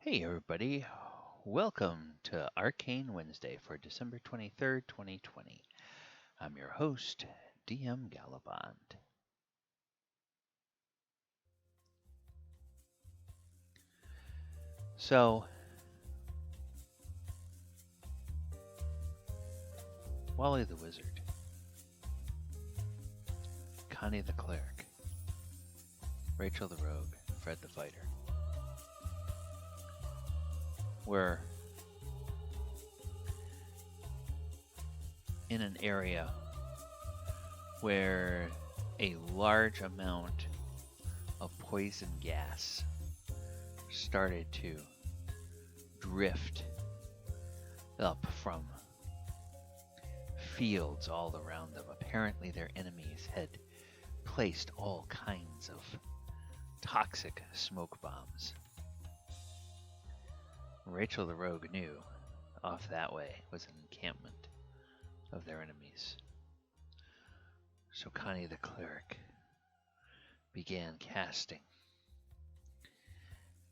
Hey everybody, welcome to Arcane Wednesday for December 23rd, 2020. I'm your host, DM Gallibond. So, Wally the Wizard, Connie the Cleric, Rachel the Rogue, Fred the Fighter were in an area where a large amount of poison gas started to drift up from fields all around them. Apparently, their enemies had placed all kinds of toxic smoke bombs. Rachel the Rogue knew off that way was an encampment of their enemies. So Connie the Cleric began casting.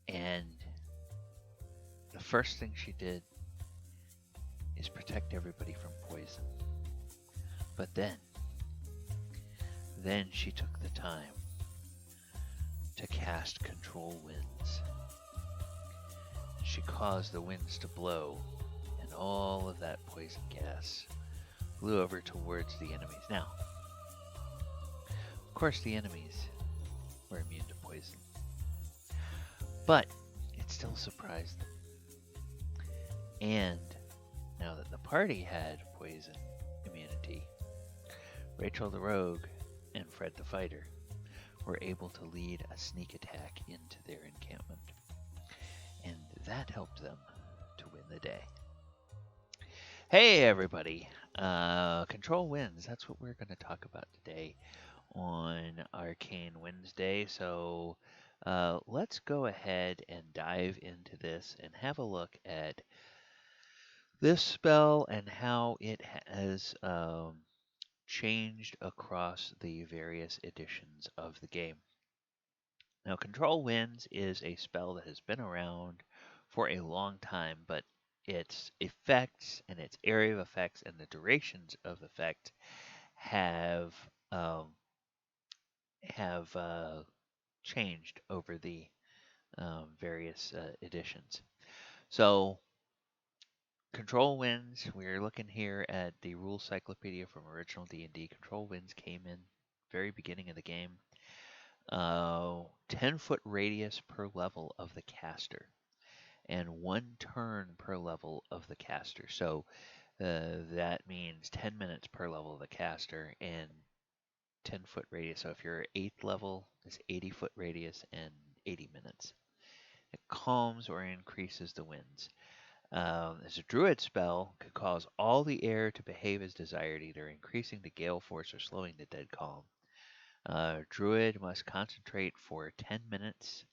And the first thing she did is protect everybody from poison. But then she took the time to cast Control Winds. She caused the winds to blow, and all of that poison gas blew over towards the enemies. Now, of course, the enemies were immune to poison, but it still surprised them. And now that the party had poison immunity, Rachel the Rogue and Fred the Fighter were able to lead a sneak attack into their encampment. And that helped them to win the day. Hey everybody, Control Winds, that's what we're going to talk about today on Arcane Wednesday. So let's go ahead and dive into this and have a look at this spell and how it has changed across the various editions of the game. Now, Control Winds is a spell that has been around for a long time, but its effects and its area of effects and the durations of effect have changed over the various editions. So, Control Winds, we're looking here at the Rules Cyclopedia from original D&D. Control Winds came in very beginning of the game. 10-foot radius per level of the caster, and 1 turn per level of the caster. So that means 10 minutes per level of the caster and 10-foot radius. So if you're 8th level, it's 80-foot radius and 80 minutes. It calms or increases the winds. As a druid spell, could cause all the air to behave as desired, either increasing the gale force or slowing the dead calm. Druid must concentrate for 10 minutes.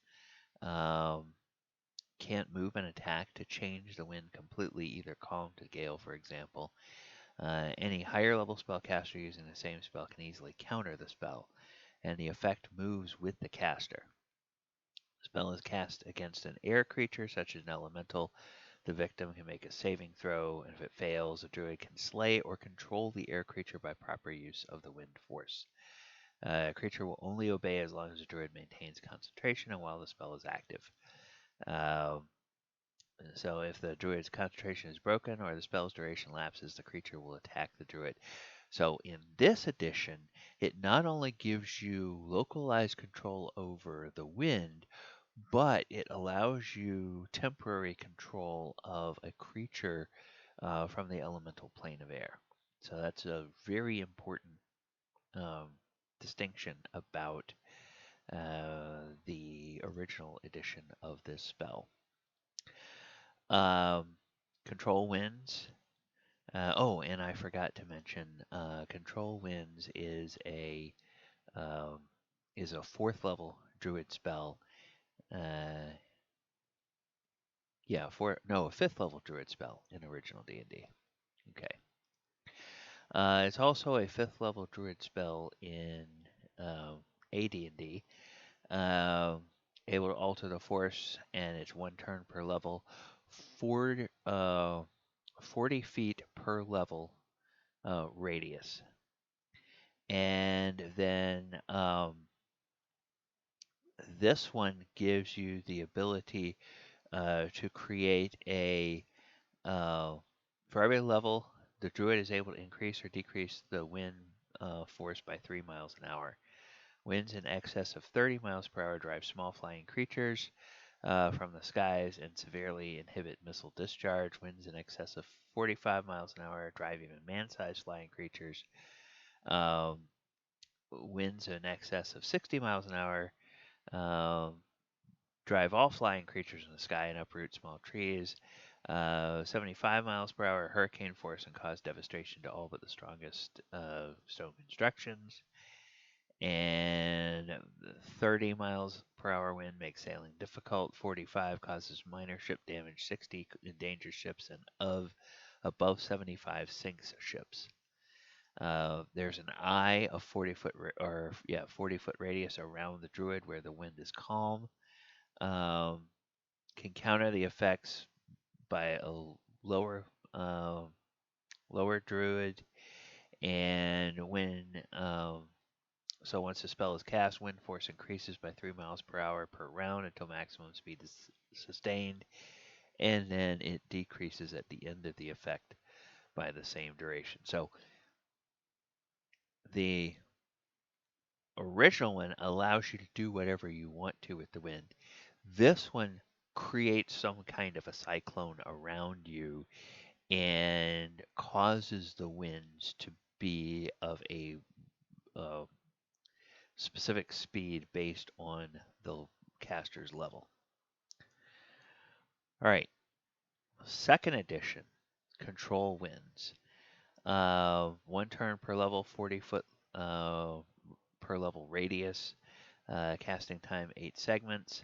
Can't move an attack to change the wind completely, either calm to gale, for example. Any higher level spellcaster using the same spell can easily counter the spell, and the effect moves with the caster. The spell is cast against an air creature, such as an elemental. The victim can make a saving throw, and if it fails, a druid can slay or control the air creature by proper use of the wind force. A creature will only obey as long as the druid maintains concentration and while the spell is active. So if the druid's concentration is broken or the spell's duration lapses, the creature will attack the druid. So in this edition, it not only gives you localized control over the wind, but it allows you temporary control of a creature from the elemental plane of air. So that's a very important distinction about the original edition of this spell. Control Winds. And I forgot to mention, Control Winds is a 4th level druid spell. A 5th level druid spell in original D&D. Okay. It's also a 5th level druid spell in AD&D. able to alter the force, and it's 1 turn per level. 40, 40 feet per level radius. And then this one gives you the ability to create a for every level, the druid is able to increase or decrease the wind force by 3 miles an hour. Winds in excess of 30 miles per hour drive small flying creatures from the skies and severely inhibit missile discharge. Winds in excess of 45 miles an hour drive even man-sized flying creatures. Um, Winds in excess of 60 miles an hour um, drive all flying creatures in the sky and uproot small trees. 75 miles per hour hurricane force and cause devastation to all but the strongest stone constructions. And 30 miles per hour wind makes sailing difficult. 45 causes minor ship damage. 60 endangers ships, and above 75 sinks ships. There's an eye of 40-foot radius around the druid where the wind is calm. Can counter the effects by a lower lower druid, and so once the spell is cast, wind force increases by 3 miles per hour per round until maximum speed is sustained, and then it decreases at the end of the effect by the same duration. So the original one allows you to do whatever you want to with the wind. This one creates some kind of a cyclone around you and causes the winds to be of a uh, specific speed based on the caster's level. All right, second edition, control winds. 1 turn per level, 40-foot per level radius. Casting time 8 segments.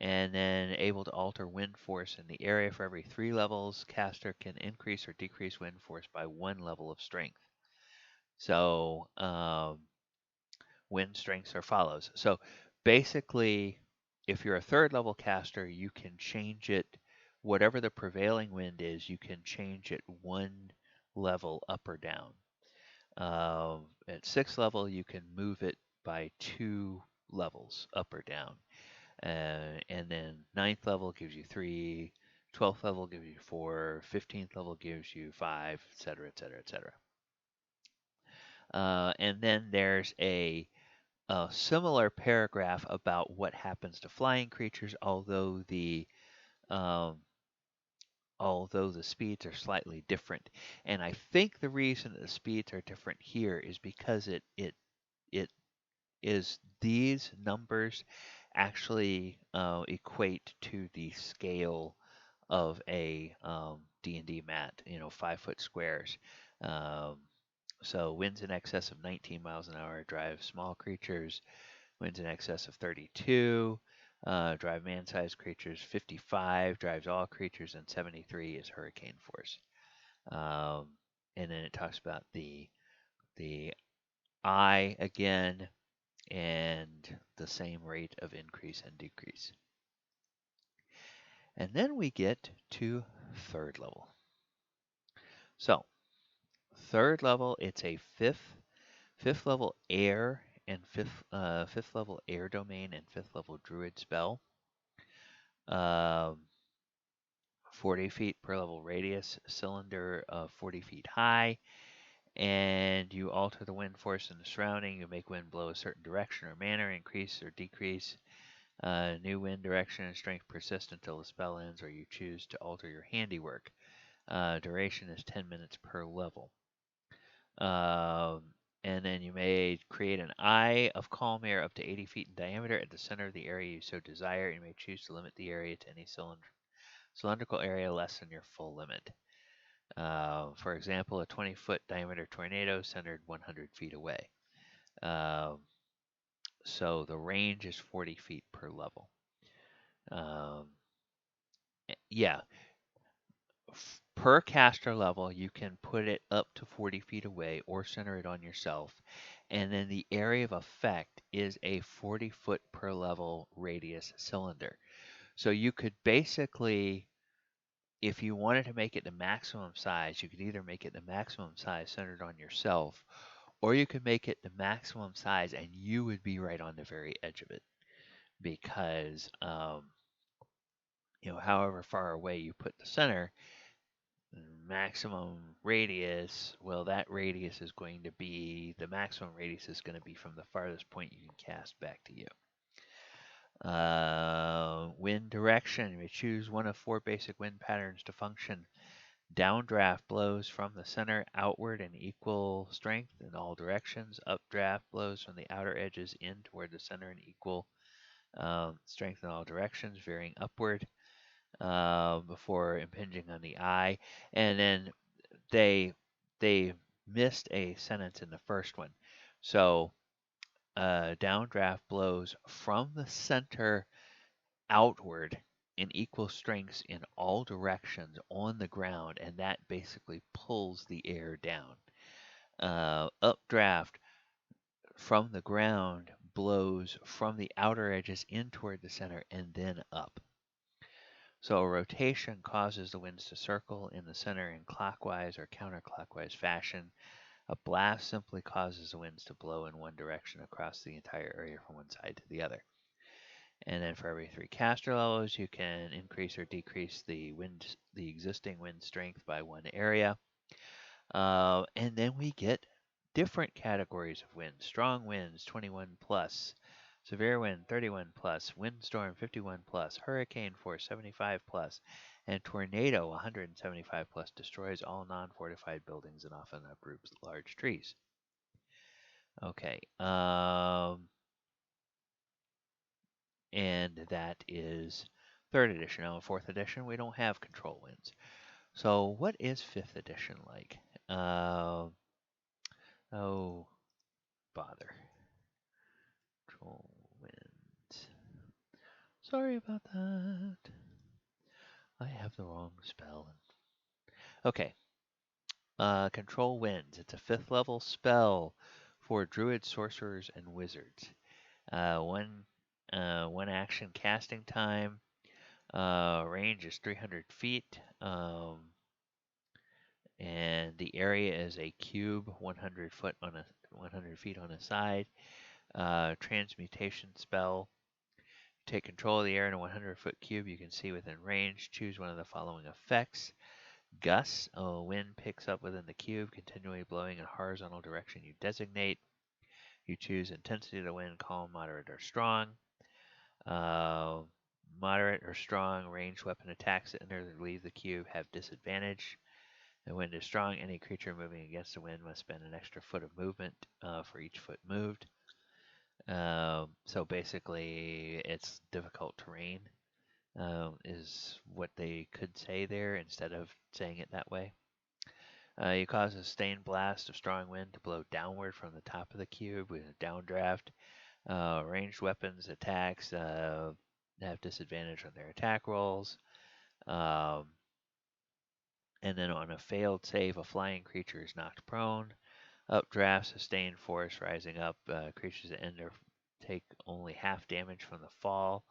And then able to alter wind force in the area for every 3 levels. Caster can increase or decrease wind force by 1 level of strength. So wind strengths are follows. So basically, if you're a 3rd level caster, you can change it, whatever the prevailing wind is, you can change it 1 level up or down. At 6th level, you can move it by 2 levels up or down. And then 9th level gives you 3, 12th level gives you 4, 15th level gives you 5, etc., etc., etc. And then there's a similar paragraph about what happens to flying creatures, um, although the speeds are slightly different. And I think the reason that the speeds are different here is because it is these numbers actually equate to the scale of a D&D mat, 5-foot squares. So winds in excess of 19 miles an hour drive small creatures. Winds in excess of 32 drive man-sized creatures. 55 drives all creatures, and 73 is hurricane force. And then it talks about the eye again, and the same rate of increase and decrease. And then we get to 3rd level. So 3rd level, it's a fifth level air and fifth level air domain and 5th level druid spell. 40 feet per level radius, cylinder 40 feet high, and you alter the wind force in the surrounding. You make wind blow a certain direction or manner, increase or decrease. New wind direction and strength persist until the spell ends, or you choose to alter your handiwork. Duration is 10 minutes per level. And then you may create an eye of calm air up to 80 feet in diameter at the center of the area you so desire. You may choose to limit the area to any cylindrical area less than your full limit. For example, a 20-foot diameter tornado centered 100 feet away. So the range is 40 feet per level. Yeah. Per caster level, you can put it up to 40 feet away or center it on yourself. And then the area of effect is a 40-foot per level radius cylinder. So you could basically, if you wanted to make it the maximum size, you could either make it the maximum size centered on yourself, or you could make it the maximum size and you would be right on the very edge of it. Because, however far away you put the center, maximum radius, well, that radius is going to be, the maximum radius is going to be from the farthest point you can cast back to you. Wind direction, we choose one of 4 basic wind patterns to function. Downdraft blows from the center outward in equal strength in all directions. Updraft blows from the outer edges in toward the center in equal strength in all directions, veering upward before impinging on the eye. And then they missed a sentence in the first one. So downdraft blows from the center outward in equal strengths in all directions on the ground, and that basically pulls the air down. Updraft from the ground blows from the outer edges in toward the center and then up. So a rotation causes the winds to circle in the center in clockwise or counterclockwise fashion. A blast simply causes the winds to blow in one direction across the entire area from one side to the other. And then for every 3 caster levels, you can increase or decrease the existing wind strength by 1 area. And then we get different categories of wind. Strong winds, 21 plus. Severe wind, 31 plus. Windstorm, 51 plus. Hurricane force, 75 plus. And tornado, 175 plus. Destroys all non-fortified buildings and often uproots large trees. Okay. And that is 3rd edition. Now, in 4th edition, we don't have control winds. So, what is 5th edition like? Oh, bother. Control winds. Sorry about that. I have the wrong spell. Okay. Control winds. It's a 5th level spell for druids, sorcerers, and wizards. One action casting time. Range is 300 feet. And the area is a cube, 100 feet on a side. Transmutation spell. Take control of the air in a 100-foot cube you can see within range. Choose one of the following effects. Gusts. Wind picks up within the cube, continually blowing in horizontal direction you designate. You choose intensity of the wind, calm, moderate, or strong. Moderate or strong ranged weapon attacks that enter or leave the cube have disadvantage. The wind is strong. Any creature moving against the wind must spend an extra foot of movement for each foot moved. So basically, it's difficult terrain, is what they could say there instead of saying it that way. You cause a sustained blast of strong wind to blow downward from the top of the cube with a downdraft. Ranged weapons attacks have disadvantage on their attack rolls. And then on a failed save, a flying creature is knocked prone. Updraft, sustained force rising up. Creatures that enter take only half damage from the fall.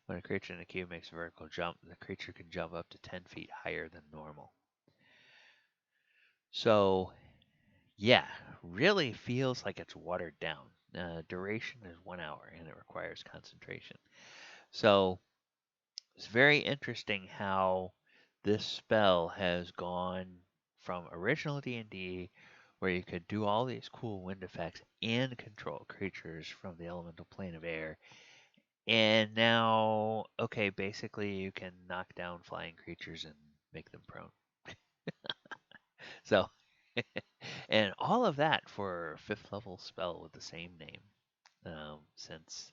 When a creature in the cube makes a vertical jump, the creature can jump up to 10 feet higher than normal. So, yeah, really feels like it's watered down. Duration is 1 hour and it requires concentration. So, it's very interesting how this spell has gone from original D&D, where you could do all these cool wind effects and control creatures from the elemental plane of air. And now, okay, basically you can knock down flying creatures and make them prone. So, and all of that for a 5th level spell with the same name since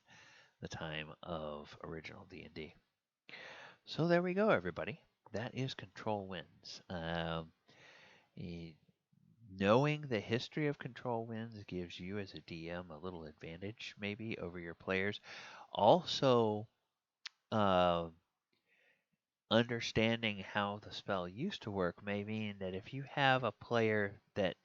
the time of original D&D. So there we go, everybody. That is Control Winds. Knowing the history of Control Winds gives you as a DM a little advantage maybe over your players. Also, understanding how the spell used to work may mean that if you have a player that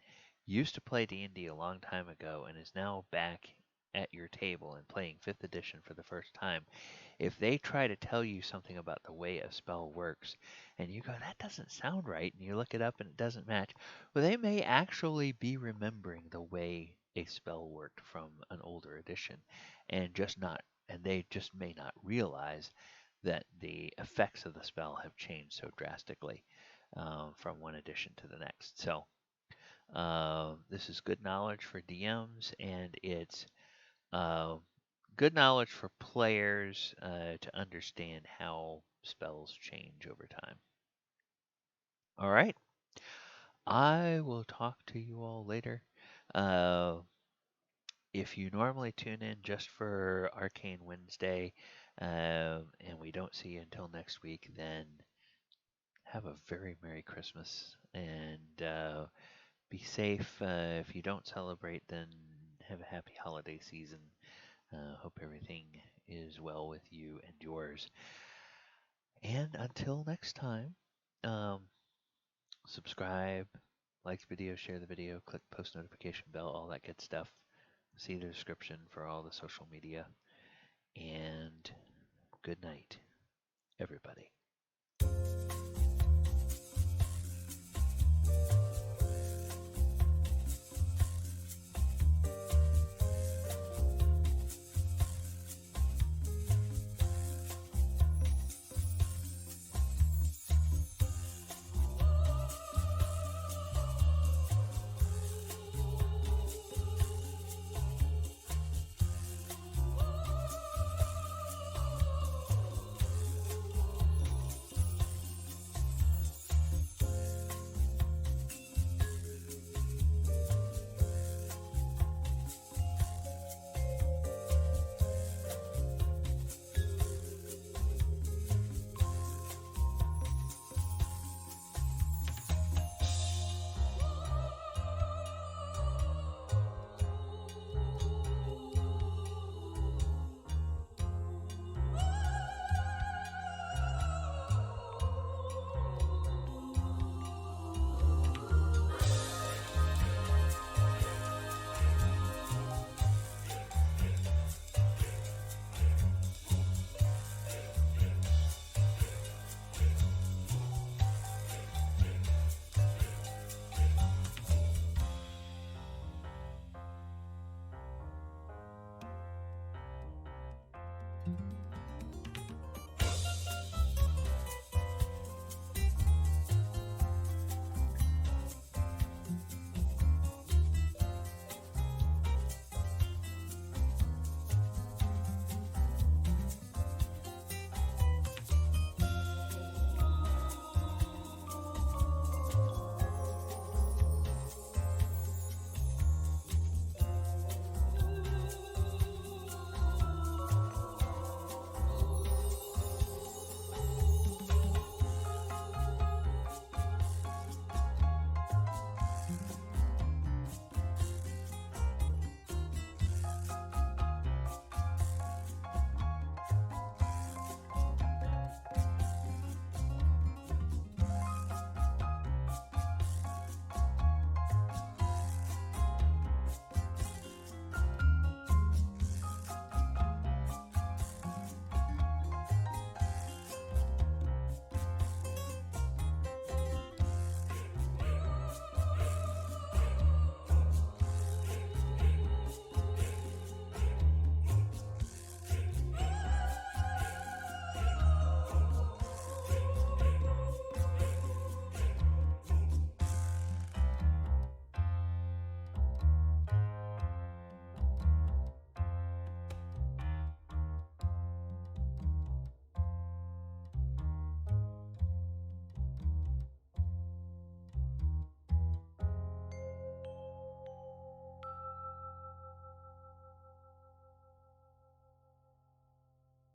used to play D&D a long time ago and is now back at your table and playing 5th edition for the first time, if they try to tell you something about the way a spell works and you go, that doesn't sound right, and you look it up and it doesn't match, well, they may actually be remembering the way a spell worked from an older edition and they just may not realize that the effects of the spell have changed so drastically from one edition to the next. So this is good knowledge for DMs, and it's uh, good knowledge for players to understand how spells change over time. All right. I will talk to you all later. Uh, if you normally tune in just for Arcane Wednesday, and we don't see you until next week, then have a very Merry Christmas and be safe. If you don't celebrate, then have a happy holiday season. Hope everything is well with you and yours. And until next time, um, subscribe, like the video, share the video, click post notification bell, all that good stuff. See the description for all the social media. And good night, everybody.